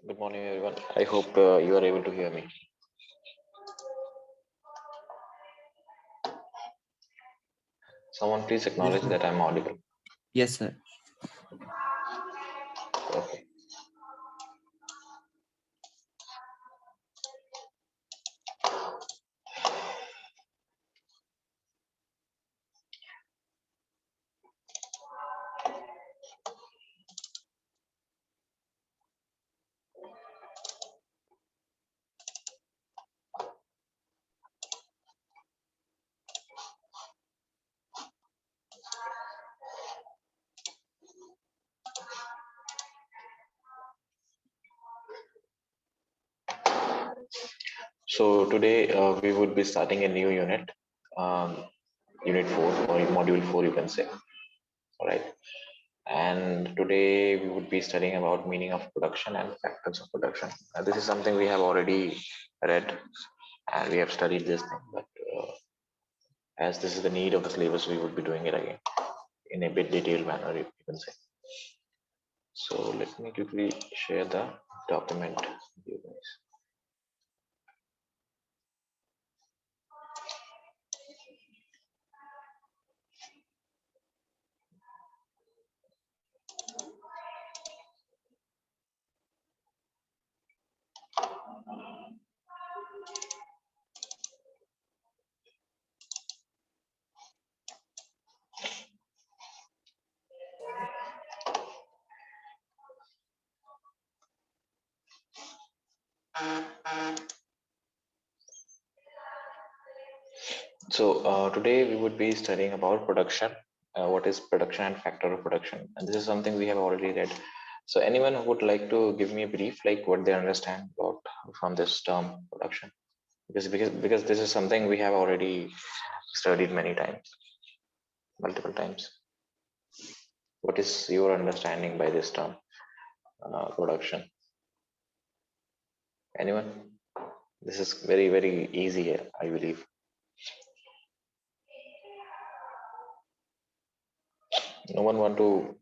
Good morning, everyone. I hope you are able to hear me. Someone please Yes, acknowledge sir. that I'm audible. Yes, sir. Okay. So today we would be starting a new unit, unit 4 or module 4, you can say. All right. And today we would be studying about meaning of production and factors of production. This is something we have already read and we have studied this thing, but as this is the need of the syllabus, we would be doing it again in a bit detailed manner, you can say. So let me quickly share the document with you guys. So today we would be studying about production. What is production and factor of production? And this is something we have already read. So anyone who would like to give me a brief, like what they understand about from this term production? Because this is something we have already studied many times, multiple times. What is your understanding by this term, production? Anyone? This is very easy, I believe. No one want to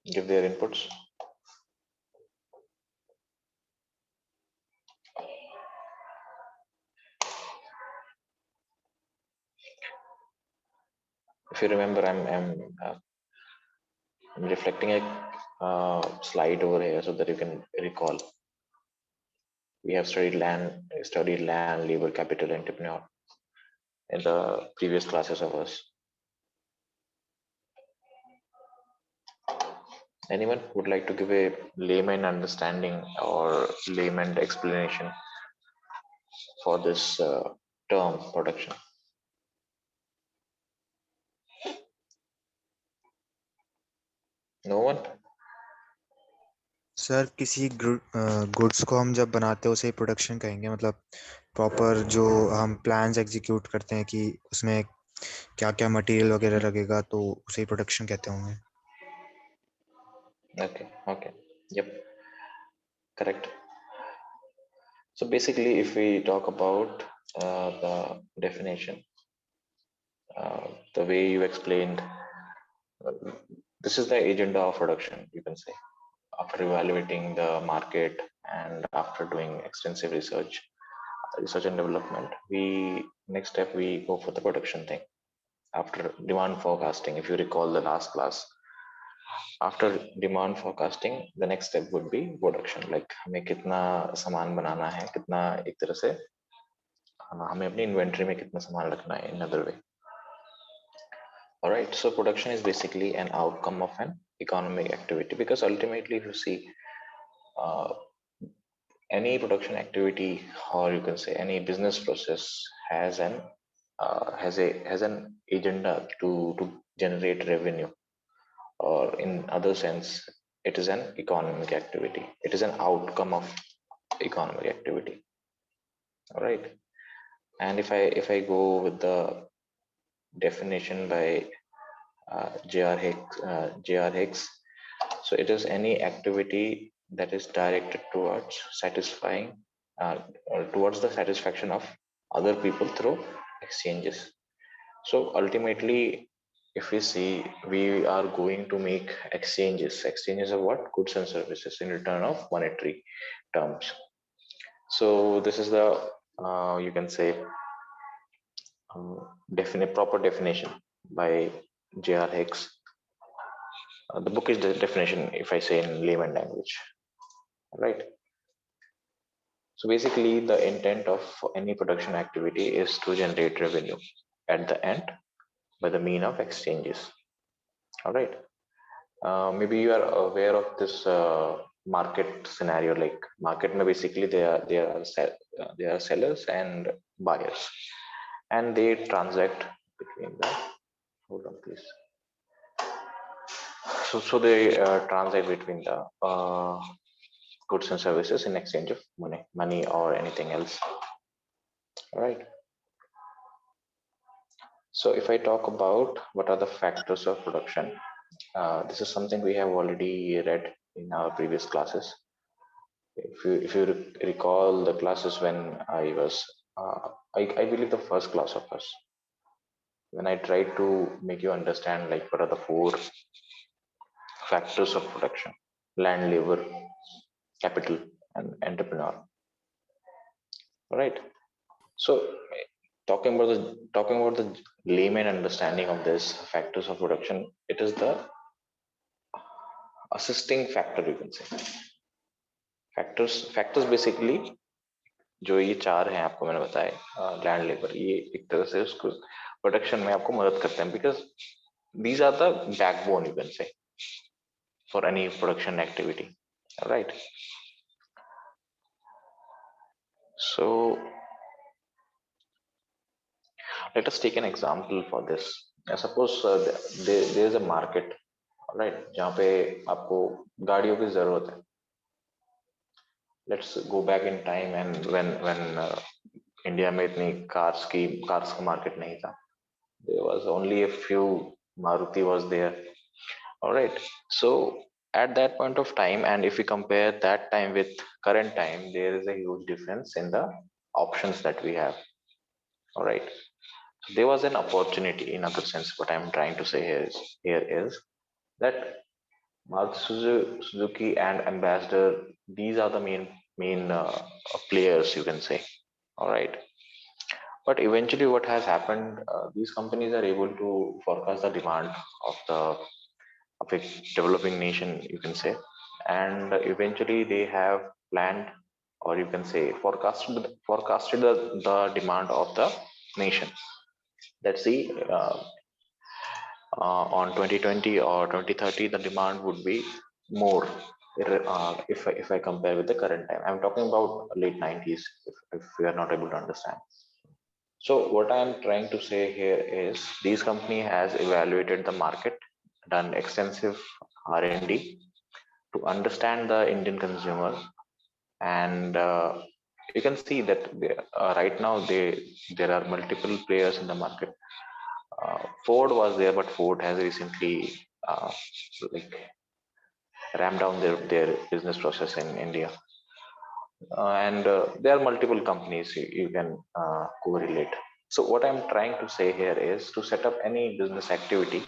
give their inputs? If you remember, I'm reflecting a slide over here so that you can recall. We have studied land, labor, capital, entrepreneur in the previous classes of us. Anyone would like to give a layman understanding or layman explanation for this term production? No one? Sir किसी goods को हम जब बनाते हैं उसे production कहेंगे, मतलब proper जो हम प्लान्स एग्जीक्यूट करते हैं कि उसमें क्या क्या मटेरियल वगैरह लगेगा, तो उसे प्रोडक्शन कहते होंगे. Okay. Yep, correct. So basically, if we talk about the definition, the way you explained, uh, this is the agenda of production, you can say. After evaluating the market and after doing extensive research and development, we next step we go for the production thing. After demand forecasting, if you recall the last class, after demand forecasting, the next step would be production. Like हमें कितना सामान बनाना है, कितना एक तरह से हमें अपनी इन्वेंट्री में कितना सामान रखना है, in other way. All right, so production is basically an outcome of an economic activity, because ultimately if you see uh, any production activity, or you can say any business process, has an agenda to generate revenue, or in other sense it is an economic activity, it is an outcome of economic activity. All right, and if I go with the definition by J.R. Hicks. So it is any activity that is directed towards satisfying or towards the satisfaction of other people through exchanges. So ultimately, if we see, we are going to make exchanges of what? Goods and services in return of monetary terms. So this is the you can say proper definition by J.R. Hicks. The book is the definition, if I say in layman language, right? So basically, the intent of any production activity is to generate revenue at the end by the mean of exchanges. All right. Maybe you are aware of this market scenario. Like market, mein basically they are sellers and buyers, and they transact between the. Hold on, please. So they transact between the goods and services in exchange of money or anything else. All right. So if I talk about what are the factors of production, this is something we have already read in our previous classes. If you recall the classes when I was, I believe the first class of us, when I tried to make you understand like what are the four factors of production: land, labor, capital, and entrepreneur. Right. So talking about the layman understanding of this factors of production, it is the assisting factor, you can say. Factors basically जो ये चार हैं आपको मैंने बताया, land labour, ये एक तरह से उसको प्रोडक्शन में आपको मदद करते हैं, because these are the backbone, you can say, for any production activity. Right. So let us take an example for this. Suppose there is a market, right, जहाँ पे आपको गाड़ियों की जरूरत है. Let's go back in time and when India में इतनी cars का मार्केट नहीं था. There was only a few Maruti was there. All right. So at that point of time, and if we compare that time with current time, there is a huge difference in the options that we have. All right. So there was an opportunity. In other sense, what I'm trying to say here is that Maruti Suzuki and Ambassador, these are the main players, you can say. All right. But eventually, what has happened? These companies are able to forecast the demand of a developing nation, you can say, and eventually they have planned, or you can say forecasted the demand of the nation. Let's see, on 2020 or 2030, the demand would be more. If I compare with the current time, I'm talking about late 90s. If we are not able to understand. So what I'm trying to say here is these company has evaluated the market, done extensive R&D to understand the Indian consumer, and you can see that right now there are multiple players in the market. Ford was there, but Ford has recently like ramped down their business process in India. And there are multiple companies you can correlate. So what I'm trying to say here is to set up any business activity.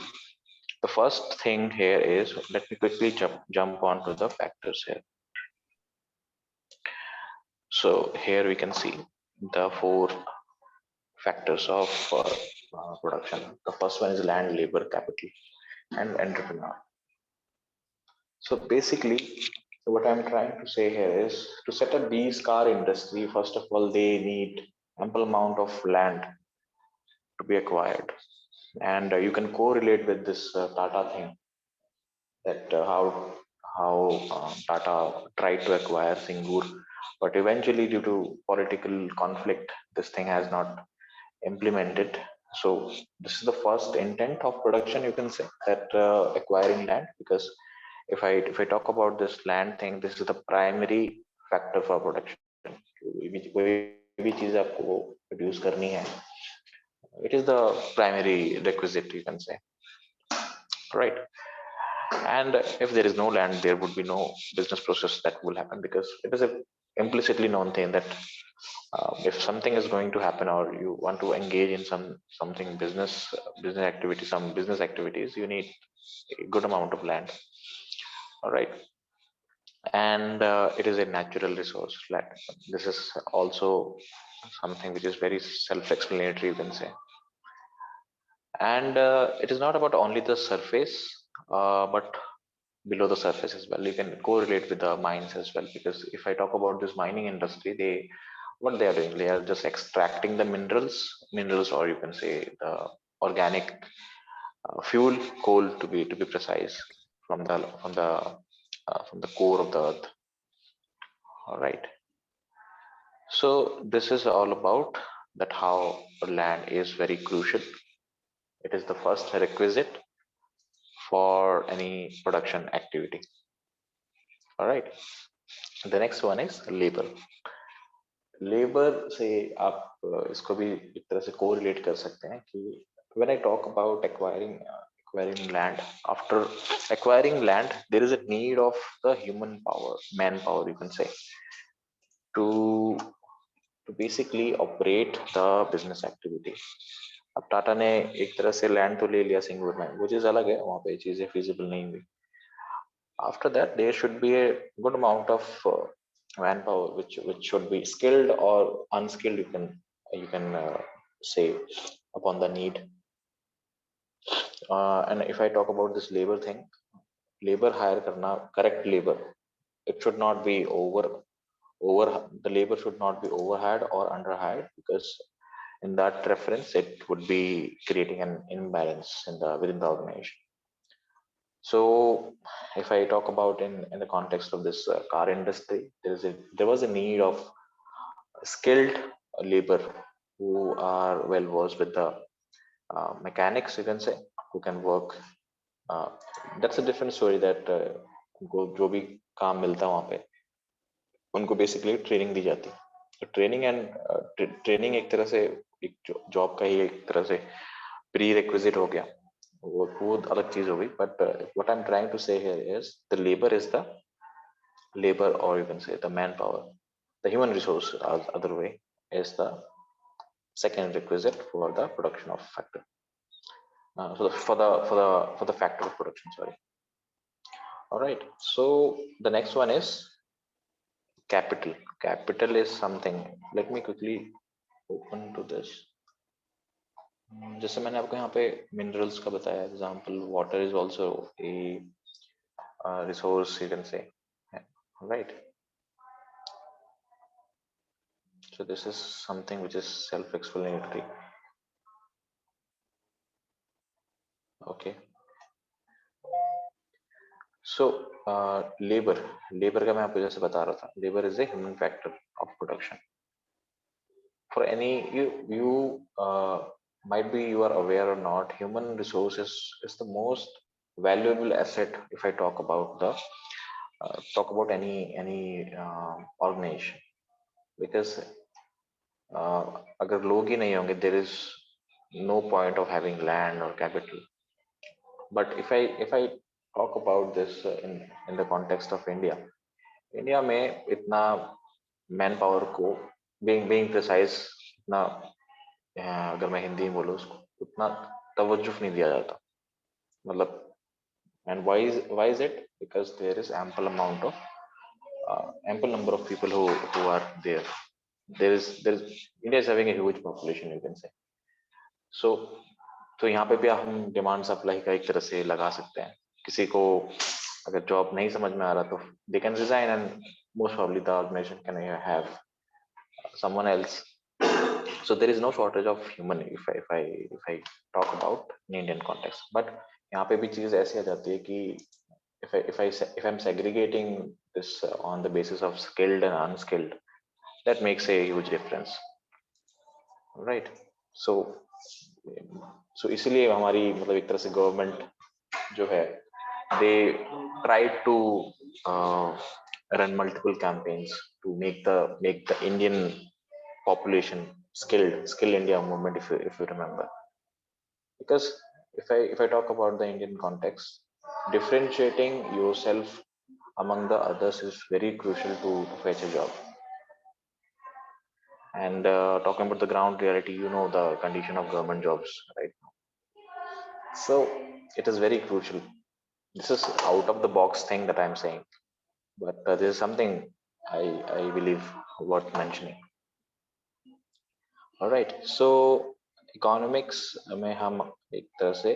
The first thing here is, let me quickly jump on to the factors here. So here we can see the four factors of production. The first one is land, labor, capital, and entrepreneur. So basically, what I'm trying to say here is to set up these car industry, first of all, they need ample amount of land to be acquired. And you can correlate with this Tata thing, that how Tata tried to acquire Singur, but eventually due to political conflict, this thing has not implemented. So this is the first intent of production, you can say, that acquiring land, because if I talk about this land thing, this is the primary factor for production. कोई भी चीज आपको produce करनी है, it is the primary requisite, you can say, right? And if there is no land, there would be no business process that will happen, because it is a implicitly known thing that if something is going to happen, or you want to engage in something business activity, some business activities, you need a good amount of land. All right. And it is a natural resource. This is also something which is very self-explanatory, you can say. And it is not about only the surface, but below the surface as well. You can correlate with the mines as well, because if I talk about this mining industry, what they are doing, they are just extracting the minerals, or you can say the organic fuel, coal to be precise, from the core of the earth. All right. So this is all about that how land is very crucial. It is the first requisite for any production activity. All right. The next one is labor. Labour से आप इसको भी एक तरह से correlate कर सकते हैं कि when I talk about acquiring land, after acquiring land there is a need of the human power, manpower you can say, to to basically operate the business activity. अब टाटा ने एक तरह से लैंड तो ले लिया सिंगूर में, वो चीज अलग है, वहां पे चीजें feasible नहीं हुई. After that there should be a good amount of manpower which should be skilled or unskilled, you can say upon the need. And if I talk about this labor thing, labor hire karna, correct labor, it should not be over the labor should not be overhired or underhired, because in that reference it would be creating an imbalance in the within the organization. So if I talk about in the context of this car industry, there was a need of skilled labor who are well versed with the mechanics, you can say, who can work. That's a different story that उनको जो भी काम मिलता है वहाँ पे उनको basically training दी जाती है. तो ट्रेनिंग एक तरह से एक जॉब का ही एक तरह से प्री रिक्विजिट हो गया, वो अलग चीज हो गई. But what I am trying to say here is the labour is the labor, or you can say the manpower, the human resource as other way, is the second requisite for the production of factor, for the factor of production, sorry. All right, so the next one is capital is something. Let me quickly open to this. जैसे मैंने आपको यहाँ पे minerals का बताया example, water is also a resource, you can say, right? So this is something which is self-explanatory. Okay. So labor का मैं आपको जैसे बता रहा था, labor is a human factor of production. For any you might be you are aware or not, human resources is the most valuable asset if I talk about the talk about any organization, because अगर लोग ही नहीं होंगे, there is no point of having land or capital. But if I talk about this in the context of India में इतना man power को being precise, इतना अगर मैं हिंदी में बोलूँ उसको, उतना तवज्जो नहीं दिया जाता. मतलब, and why is it? Because there is ample number of people who are there. There is India is having a huge population, you can say. So तो यहाँ पे भी हम डिमांड सप्लाई का एक तरह से लगा सकते हैं. किसी को अगर जॉब नहीं समझ में आ रहा तो they can resign, and most probably the organization can have someone else. So there is no shortage of human if I talk about in Indian context. But यहाँ पे भी चीज ऐसी आ जाती है कि if I'm segregating this on the basis of skilled and unskilled, that makes a huge difference, right? So इसीलिए हमारी मतलब एक तरह से गवर्नमेंट जो है, they try to run multiple campaigns to make the Indian population skilled, Skill India movement, if you remember. Because if I talk about the Indian context, differentiating yourself among the others is very crucial to fetch a job. And talking about the ground reality, you know the condition of government jobs right now. So it is very crucial. This is out of the box thing that I'm saying, but this is something I believe worth mentioning. All right, so economics में हम एक तरह से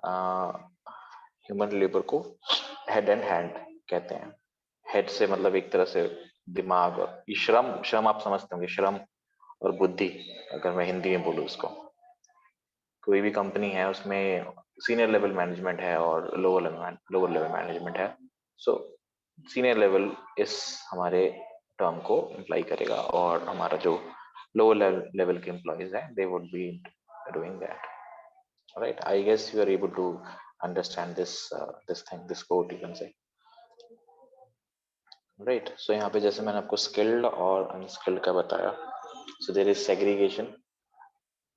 human labour को head and hand कहते हैं. Head से मतलब एक तरह से दिमाग, और श्रम आप समझते होंगे, श्रम और बुद्धि अगर मैं हिंदी में बोलूँ उसको. कोई भी कंपनी है उसमें सीनियर लेवल मैनेजमेंट है और लोअर लेवल मैनेजमेंट है. सो सीनियर लेवल इस हमारे टर्म को इम्प्लाई करेगा, और हमारा जो lower level के employees हैं, they would be doing that. All right, I guess you are able to understand this quote, you can say. Right. So यहाँ पे जैसे मैंने आपको स्किल्ड और अनस्किल्ड का बताया, so there is segregation,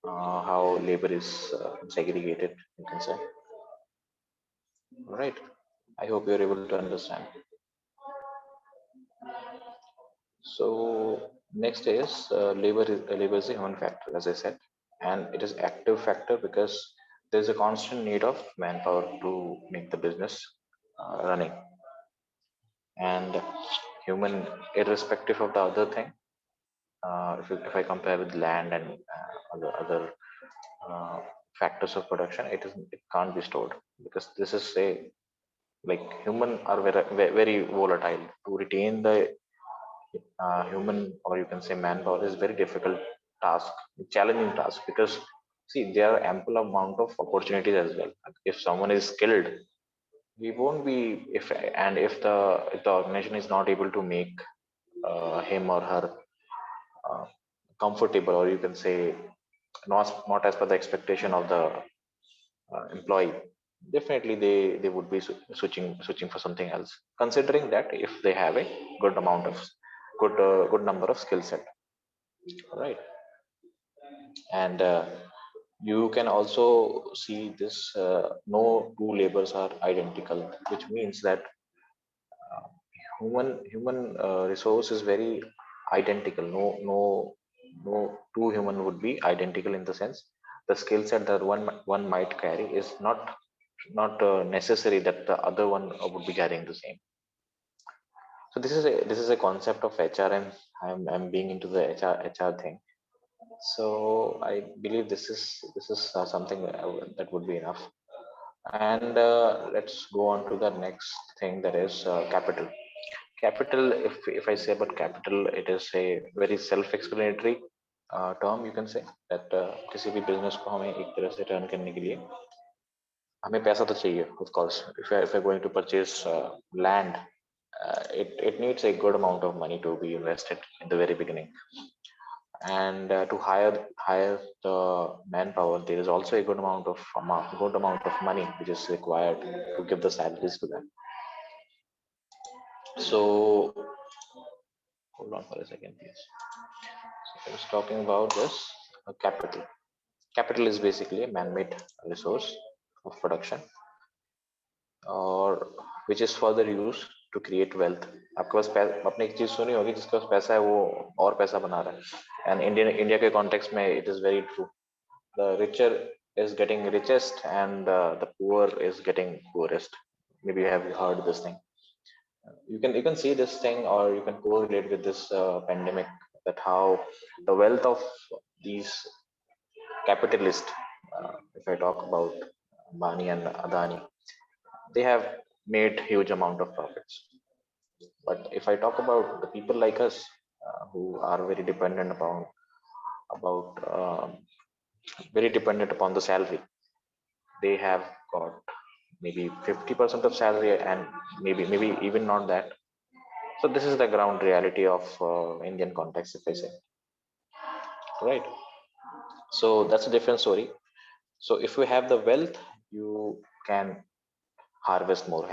how labor is segregated, you can say. Right. I hope you're able to understand. So next is labor is a human factor, as I said, and it is active factor because there's a constant need of manpower to make the business running. And human, irrespective of the other thing, if I compare with land and other uh, factors of production, it can't be stored because this is a, like, human are very volatile. To retain the human, or you can say manpower, is very difficult task, challenging task, because see, there are ample amount of opportunities as well. If someone is skilled, we won't be, if the organization is not able to make him or her uh, comfortable, or you can say not as per the expectation of the employee, definitely they would be switching for something else, considering that if they have a good amount of good number of skill set, right? And you can also see this, no two labors are identical, which means that human resource is very identical. No two human would be identical, in the sense the skill set that one might carry is not necessary that the other one would be carrying the same. So this is a concept of HR, and I'm being into the HR thing. So I believe this is something that would be enough. And let's go on to the next thing, that is capital. Capital, if I say about capital, it is a very self-explanatory term, you can say, that किसी भी business को हमें एक तरह से run करने के लिए हमें पैसा तो चाहिए, of course. If you're going to purchase land, it needs a good amount of money to be invested in the very beginning. And to hire the manpower, there is also a good amount of money which is required to give the salaries to them. So hold on for a second, please. So I was talking about this capital. Capital is basically a man-made resource of production, और which is further used to create wealth. आपके पास आपने एक चीज सुनी होगी, जिसके पास पैसा है वो और पैसा बना रहा है, एंड इंडिया के कॉन्टेक्स्ट में it is very true. The richer is getting richest, and the poor is getting poorest. Maybe you have heard this thing. You can see this thing, or you can correlate with this pandemic, that how the wealth of these capitalists, if I talk about Bani and Adani, they have made huge amount of profits. But if I talk about the people like us, who are about very dependent upon the salary, they have got maybe 50% of salary, and maybe even not that. So this is the ground reality of Indian context, if I say, right? So that's a different story. So if you have the wealth, you can harvest more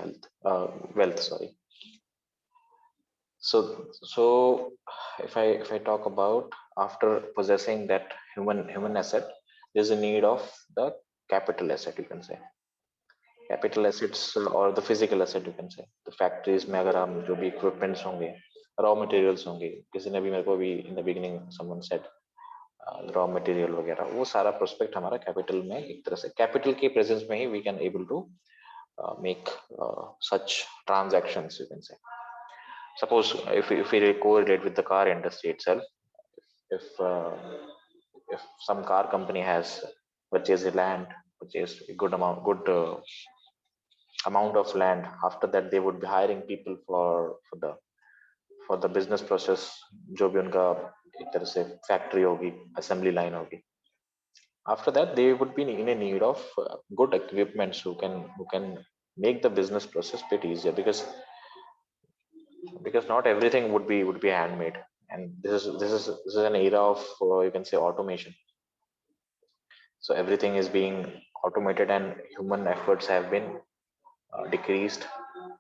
wealth, sorry. So if I talk about, after possessing that human asset, there's a need of the capital asset, you can say. Capital assets और the physical asset, you can say. The factories में अगर हम जो भी equipments होंगे, raw materials होंगे, किसी ने भी मेरे को भी in the beginning someone said raw material वगैरह, वो सारा प्रोस्पेक्ट हमारा कैपिटल में, एक तरह से कैपिटल के प्रेजेंस में ही we can able to make such transactions, you can say. Suppose if we correlate with the car industry itself, if if some car company has purchased a land, purchased a good amount of land, after that they would be hiring people for the business process, जो भी उनका एक तरह से factory होगी, assembly line होगी. After that they would be in a need of good equipments who can make the business process bit easier, because not everything would be handmade, and this is an era of you can say automation. So everything is being automated, and human efforts have been decreased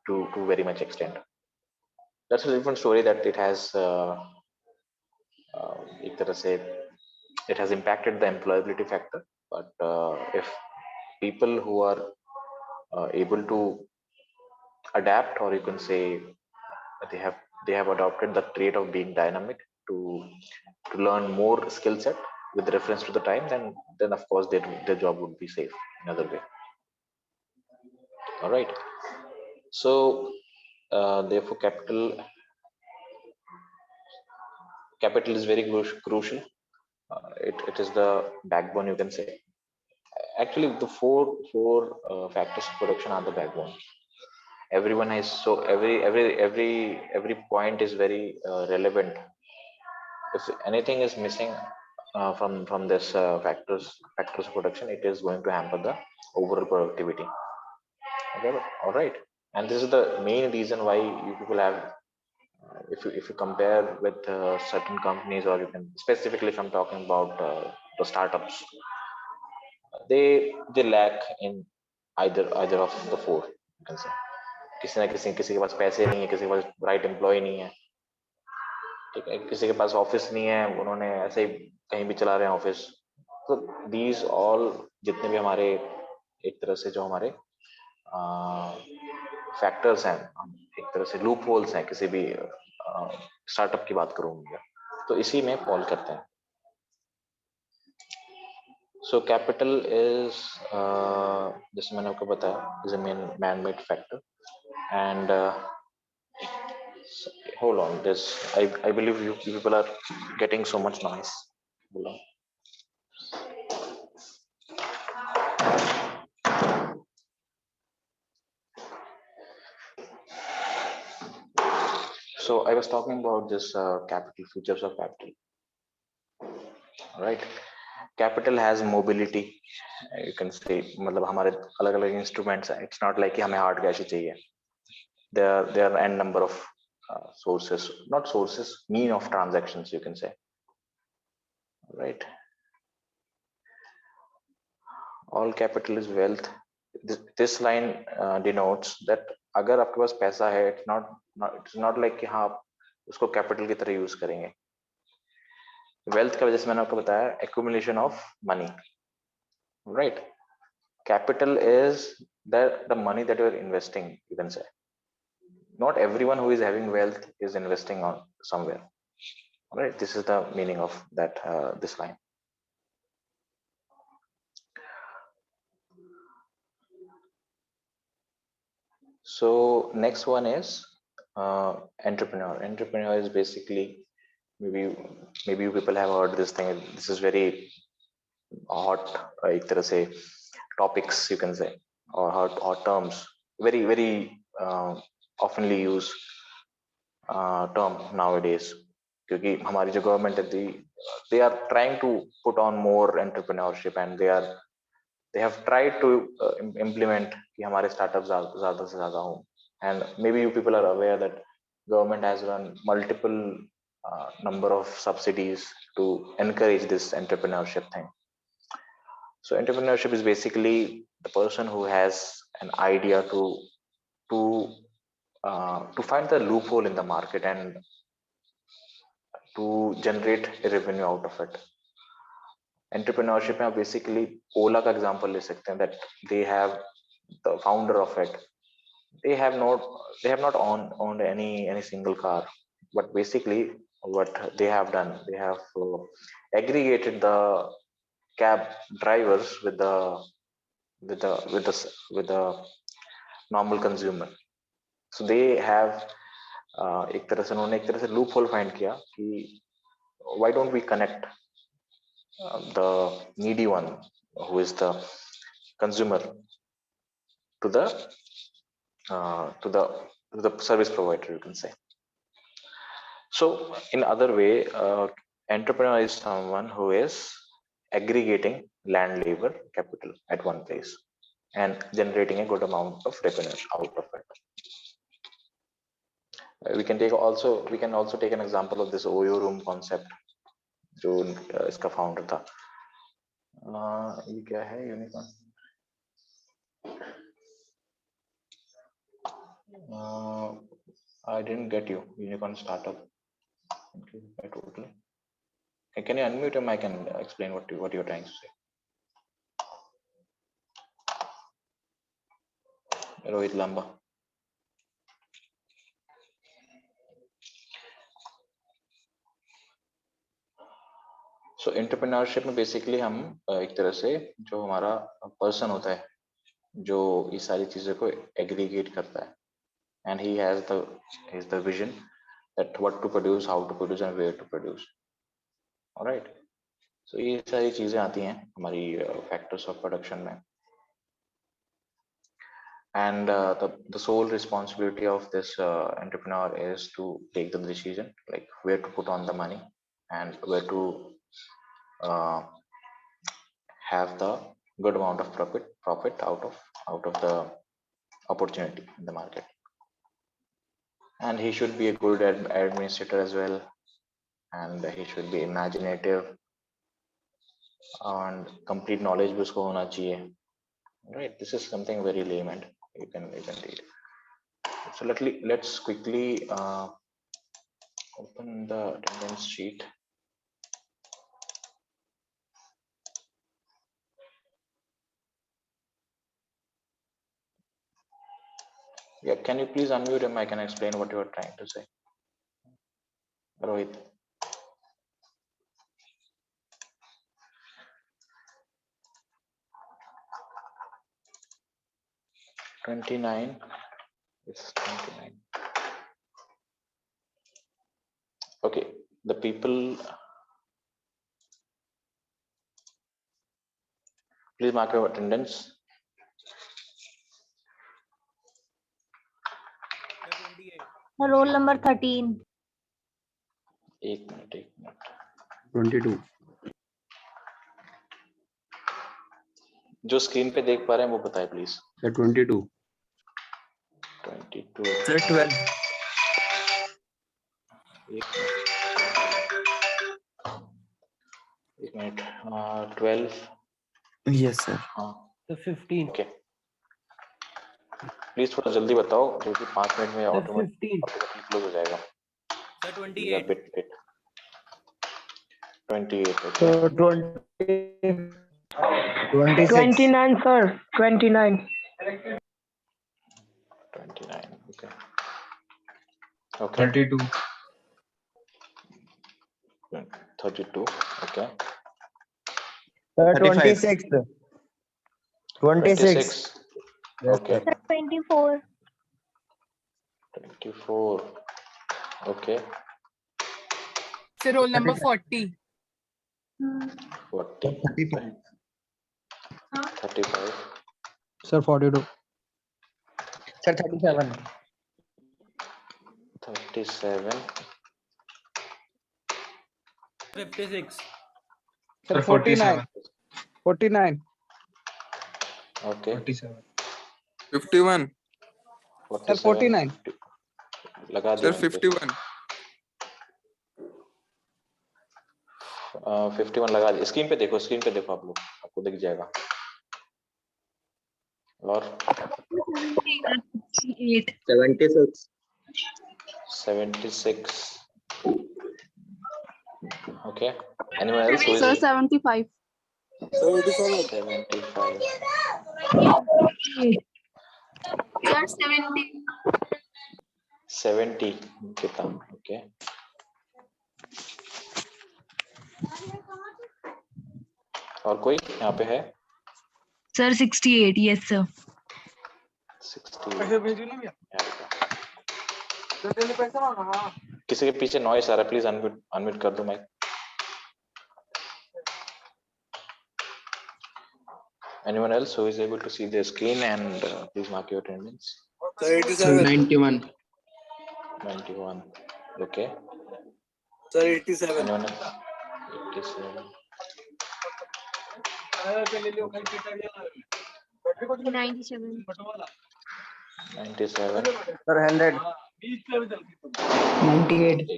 to very much extent. that's a different story that it has एक तरह से it has impacted the employability factor, but if people who are able to adapt, or you can say they have adopted the trait of being dynamic to learn more skill set with reference to the time, then of course their job would be safe another way. All right, so therefore capital is very crucial. It is the backbone, you can say. Actually the four factors of production are the backbone. Everyone has, so every point is very relevant. If anything is missing from this factors of production, it is going to hamper the overall productivity. Okay, all right, and this is the main reason why you people have, if you compare with certain companies, or you can specifically, if I'm talking about the startups, they lack in either of the four, you can say. किसी के पास पैसे नहीं है, किसी के पास right employ नहीं है, ठीक है, किसी के पास ऑफिस नहीं है, उन्होंने ऐसे ही कहीं भी चला रहे हैं ऑफिस. तो दीज ऑल जितने भी हमारे एक तरह से जो हमारे फैक्टर्स हैं, एक तरह से लूप होल्स हैं किसी भी स्टार्टअप की बात करूंगा, तो इसी में फॉल करते हैं. सो कैपिटल इज, जैसे मैंने आपको बताया, is a main man made factor. And hold on, this I believe you people are getting so much noise. Hold on. So I was talking about this capital, features of capital. Right, capital has mobility, you can say. मतलब हमारे अलग अलग instruments हैं. It's not like कि हमें hard cash ही चाहिए. There are n number of sources, not sources, mean of transactions, you can say. Right, all capital is wealth. This line denotes that अगर आपके पास पैसा है, it's not like कि हाँ आप उसको capital की तरह use करेंगे. Wealth का वजह से मैंने आपको बताया accumulation of money. Right, capital is the money that you are investing, you can say. Not everyone who is having wealth is investing on somewhere. All right, this is the meaning of that this line. So next one is entrepreneur. Entrepreneur is basically, maybe you people have heard this thing. This is very hot, एक तरह से topics, you can say, or hot terms. Very oftenly used term nowadays. क्योंकि हमारी जो government है, they are trying to put on more entrepreneurship, and they have tried to implement कि हमारे startups ज़्यादा से ज़्यादा हों. And maybe you people are aware that government has run multiple number of subsidies to encourage this entrepreneurship thing. So entrepreneurship is basically the person who has an idea to find the loophole in the market and to generate a revenue out of it. Entrepreneurship में आप basically ओला का example ले सकते हैं, that they have the founder of it. They have not owned any single car, but basically what they have done, they have aggregated the cab drivers with the normal consumer. So they have एक तरह से उन्होंने एक तरह से loop hole find किया कि why don't we connect the needy one, who is the consumer, to the service provider, you can say. So in other way, entrepreneur is someone who is aggregating land, labor, capital at one place and generating a good amount of revenue out of it. We can also take an example of this Oyo room concept, जो इसका founder था. ये क्या है, unicorn? I didn't get you. Unicorn startup. Increased by total. Can you unmute your mic and explain what you're trying to say? Rohit Lamba. So entrepreneurship में basically हम एक तरह से जो हमारा पर्सन होता है जो ये सारी चीजों को एग्रीगेट करता है and he has the vision that what to produce, how to produce and where to produce. All right. So ये सारी चीजें आती हैं हमारी factors of production में. And the sole responsibility of this entrepreneur is to take the decision, like where to put on the money and where to have the good amount of profit out of the opportunity in the market. And he should be a good administrator as well, and he should be imaginative and complete knowledge भी उसको होना चाहिए. Right, this is something very layman. You can read. So let's quickly open the attendance sheet. Yeah, can you please unmute your mic and explain what you are trying to say, Rohit? $29. It's 29. Okay, the people. Please mark your attendance. Roll number 13. एक minute 22. जो screen पे देख पा रहे हैं वो बताए please. Sir, 22. 22. Sir, 12. एक मिनट 12. Yes, sir. हाँ. तो 15. ओके, प्लीज थोड़ा जल्दी बताओ क्योंकि 5 मिनट में Sir, ऑटोमेटिकली 15. क्लोज हो जाएगा. Sir, 28. 28. Okay. 29, sir. 29. 29. Okay. Okay. 32. 32. Okay. Sir, 36. 26. Okay. 24. 24. Okay. So roll number 40. 40. 35. 35. Sir, 42. Sir, 37. 37. 56. Sir, 49. 49. Okay. 51. Sir, 49. लगा Sir, दिया. 51. 51 लगा दिया. स्क्रीन पे देखो आप लोग, आपको दिख जाएगा. और 76. 76. Okay. Anyone else who is Sir, 75. 75? Sir, 70. 70. कितना? Okay. और कोई यहाँ पे है? Sir, 68. Yes, sir. 60. किसी के पीछे नॉइस आ रहा है, प्लीज अनम्यूट कर दो mic. Anyone else who is able to see the screen and please mark your attendance. Sir, 91. 91. Okay. Sir, 87. Anyone else? 87. 97. 97. Sir, 100. 98.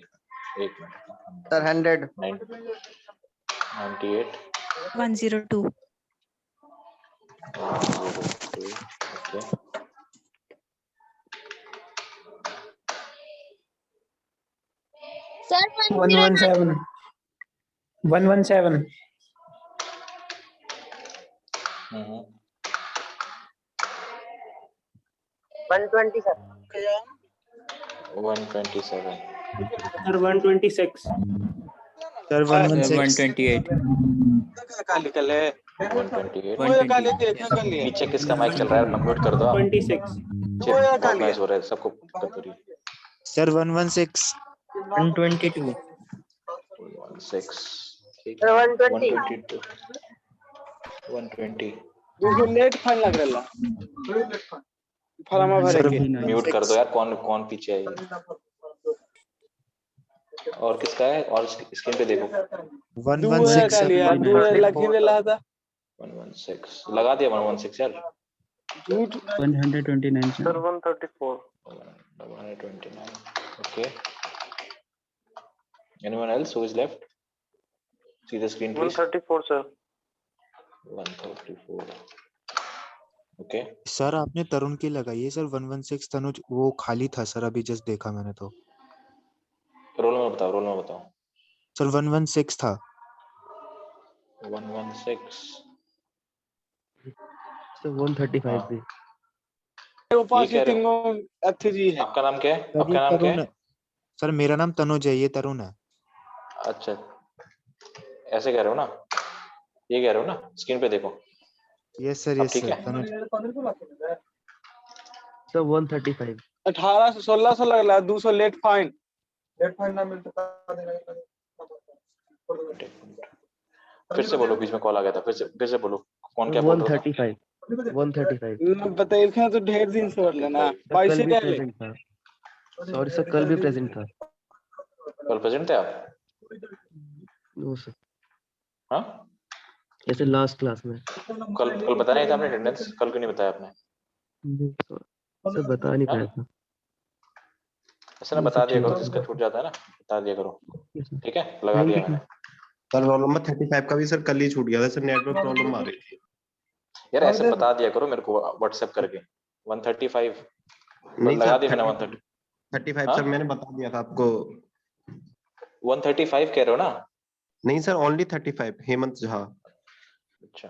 एक मिनट. Sir, 100. 98. 102. 102. Okay. Sir, 117. 117. हम्म 127. 127 Sir, 126. Sir 116 128 पीछे किसका माइक चल रहा है? म्यूट कर दो आप। 26. बहुत नॉइज हो रहा है, सबको कर दो रही। सर 116 122. 16 ठीक Sir, 120. 122 120 दूसरे लेट फाइन लग रहा फलामा भरे सर के म्यूट कर दो यार। कौन कौन पीछे है ये? और किसका है? और स्क्रीन पे देखो। 116 सर लखी दे रहा था 116 लगा दिया। 116 यार। झूठ 129, sir. 134 129 okay. Anyone else who is left? See the screen please. 134 sir 134 okay. Sir आपने तरुण की लगाई है सर 116 तनुज वो खाली था सर अभी जस्ट देखा मैंने तो रोल नंबर बताओ, रोल नंबर बताओ। सर 116 था 116 So 135. हाँ। वो पांच ये कह रहे हो? तीनों अच्छी जी है आपका नाम क्या है? सर आपका ये नाम क्या तरुण है? है सर मेरा नाम तनुज है ये तरुण है अच्छा ऐसे कह रहे हो ना? ये कह रहे हो ना? स्क्रीन पे देखो। यस सर अब ठीक है? तनुज So 135. 1800 1600 लग रहा है 200 लेट फाइन फिर से बोलो, बीच में कॉल आ गया था। फिर से बोलो। कौन क्या बोल रहा था? 135. 135. बताइए तो ढेर दिन से बढ़ लेना Sir, कल पैसे भी क्या ले प्रेजेंट था. Sorry sir, कल भी प्रेजेंट था. कल प्रेजेंट थे आप? No sir. हाँ ऐसे लास्ट क्लास में. कल बताया नहीं था आपने अटेंडेंस? कल क्यों नहीं बताया आपने? सर बता नहीं हाँ? पाया था. ऐसे ना बता दिया करो, जिसका छूट जाता है ना बता दिया करो। ठीक है लगा दिया मैंने। सर रोल नंबर 35 का भी सर कल ही छूट गया था सर, नेटवर्क प्रॉब्लम आ रही थी। यार ऐसे बता दिया करो मेरे को व्हाट्सएप करके। 135 नहीं लगा सर दिया मैंने 130। 35 हाँ? सर मैंने बता दिया था आपको। 135 कह रहे हो ना? नहीं सर ओनली 35 हेमंत झा। अच्छा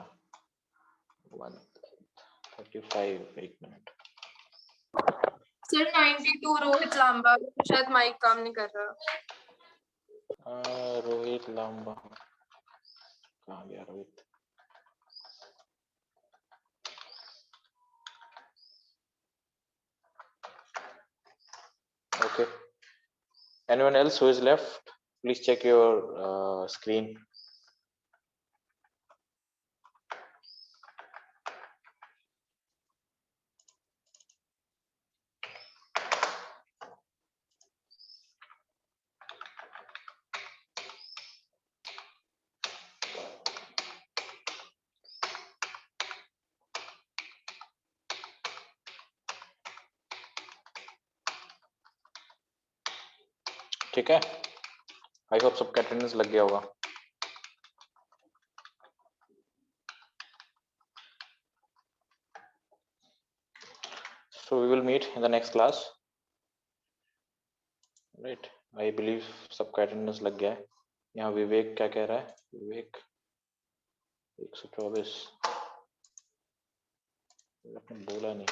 135 एक मिनट। सर 92 रोहित लांबा शायद माइक काम नहीं कर रहा रोहित लांबा कहाँ गया Rohit? Okay. Anyone else who is left? Please check your screen. ठीक है, आई होप सबका अटेंडेंस लग गया होगा। So we will meet in the next class. Right, I believe सबका अटेंडेंस लग गया है। यहाँ विवेक क्या कह रहा है? विवेक 124 आपने बोला नहीं।